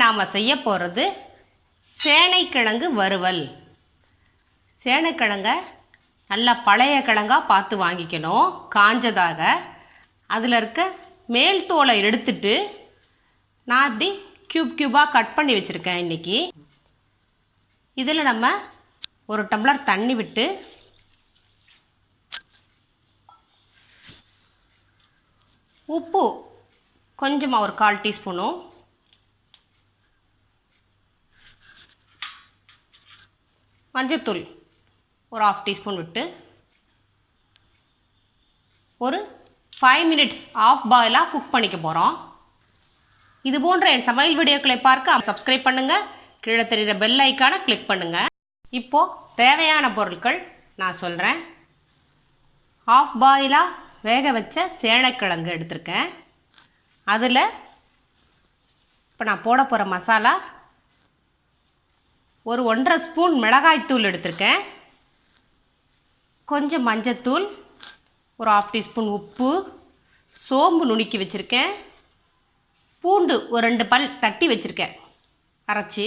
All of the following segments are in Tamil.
நாம் செய்ய போகிறது சேனைக்கிழங்கு வறுவல். சேனைக்கிழங்க நல்லா பழைய கிழங்காக பார்த்து வாங்கிக்கணும், காஞ்சதாக. அதில் இருக்க மேல் தோலை எடுத்துட்டு நான் இப்படி க்யூபாக கட் பண்ணி வச்சுருக்கேன். இன்றைக்கி இதில் நம்ம ஒரு டம்ளர் தண்ணி விட்டு உப்பு கொஞ்சமாக ஒரு 1/4 டீஸ்பூனும், மஞ்சத்தூள் ஒரு 1/2 டீஸ்பூன் விட்டு ஒரு 5 மினிட்ஸ் ஆஃப் பாயிலாக குக் பண்ணிக்க போகிறோம். இது போன்ற என் சமையல் வீடியோக்களை பார்க்க சப்ஸ்கிரைப் பண்ணுங்கள், கீழே தெரிகிற பெல் ஐக்கானை கிளிக் பண்ணுங்கள். இப்போது தேவையான பொருட்கள் நான் சொல்கிறேன். ஆஃப் பாயிலாக வேக வச்ச சேனைக்கிழங்கு எடுத்திருக்கேன். அதில் இப்போ நான் போட போகிற மசாலா ஒரு 1.5 ஸ்பூன் மிளகாய்த்தூள் எடுத்திருக்கேன், கொஞ்சம் மஞ்சத்தூள், ஒரு 1/2 டீஸ்பூன் உப்பு, சோம்பு நுணுக்கி வச்சுருக்கேன், பூண்டு ஒரு 2 பல் தட்டி வச்சுருக்கேன் அரைச்சி,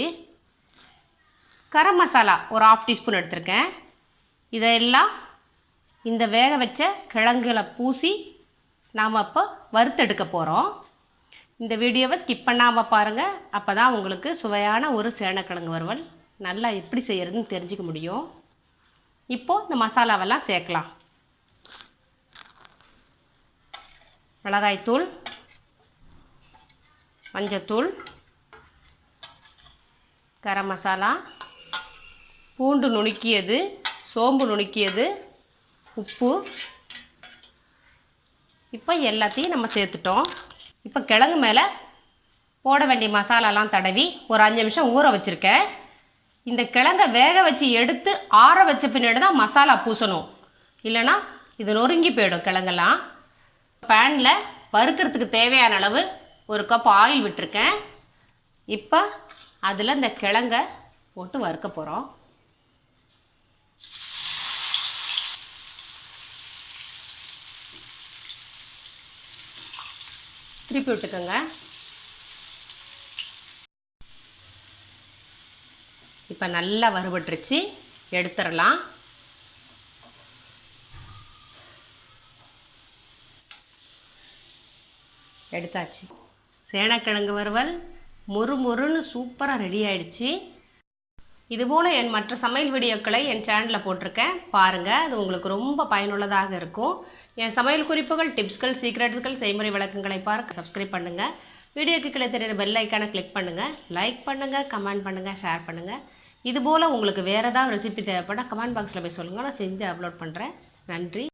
கரம் மசாலா ஒரு 1/2 டீஸ்பூன் எடுத்திருக்கேன். இதெல்லாம் இந்த வேக வச்ச கிழங்குல பூசி நாம் அப்போ வறுத்தெடுக்க போகிறோம். இந்த வீடியோவை ஸ்கிப் பண்ணாமல் பாருங்கள், அப்போ தான் உங்களுக்கு சுவையான ஒரு சேனைக்கிழங்கு வறுவல் நல்லா எப்படி செய்கிறதுன்னு தெரிஞ்சிக்க முடியும். இப்போது இந்த மசாலாவெல்லாம் சேர்க்கலாம். மிளகாய்த்தூள், மஞ்சத்தூள், கரம் மசாலா, பூண்டு நுணுக்கியது, சோம்பு நுணுக்கியது, உப்பு. இப்போ எல்லாத்தையும் நம்ம சேர்த்துட்டோம். இப்போ கிழங்கு மேலே போட வேண்டிய மசாலாலாம் தடவி ஒரு 5 நிமிஷம் ஊற வச்சுருக்கேன். இந்த கிழங்கை வேக வச்சு எடுத்து ஆற வச்ச பின்னாடி தான் மசாலா பூசணும், இல்லைன்னா இது நொறுங்கி போயிடும் கிழங்கெல்லாம். பேனில் வறுக்கிறதுக்கு தேவையான அளவு 1 கப் ஆயில் விட்டுருக்கேன். இப்போ அதில் இந்த கிழங்கை போட்டு வறுக்க போகிறோம். திருப்பி விட்டுக்கோங்க. இப்போ நல்லா வறுபட்டுருச்சு, எடுத்துடலாம். எடுத்தாச்சு. சேனைக்கிழங்கு வறுவல் மொறுன்னு சூப்பராக ரெடி ஆயிடுச்சு. இதுபோல் என் மற்ற சமையல் வீடியோக்களை என் சேனலில் போட்டிருக்கேன், பாருங்கள். அது உங்களுக்கு ரொம்ப பயனுள்ளதாக இருக்கும். என் சமையல் குறிப்புகள், டிப்ஸ்கள், சீக்ரெட்ஸ்கள், செய்முறை விளக்கங்களை பார்க்க சப்ஸ்கிரைப் பண்ணுங்கள். வீடியோக்கு கீழே தெரியுற பெல் ஐக்கானை கிளிக் பண்ணுங்கள். லைக் பண்ணுங்கள், கமெண்ட் பண்ணுங்கள், ஷேர் பண்ணுங்கள். இதுபோல் உங்களுக்கு வேறு ஏதாவது ரெசிபி தேவைப்பட கமெண்ட் பாக்ஸில் போய் சொல்லுங்கள், நான் செஞ்சு அப்லோட் பண்ணுறேன். நன்றி.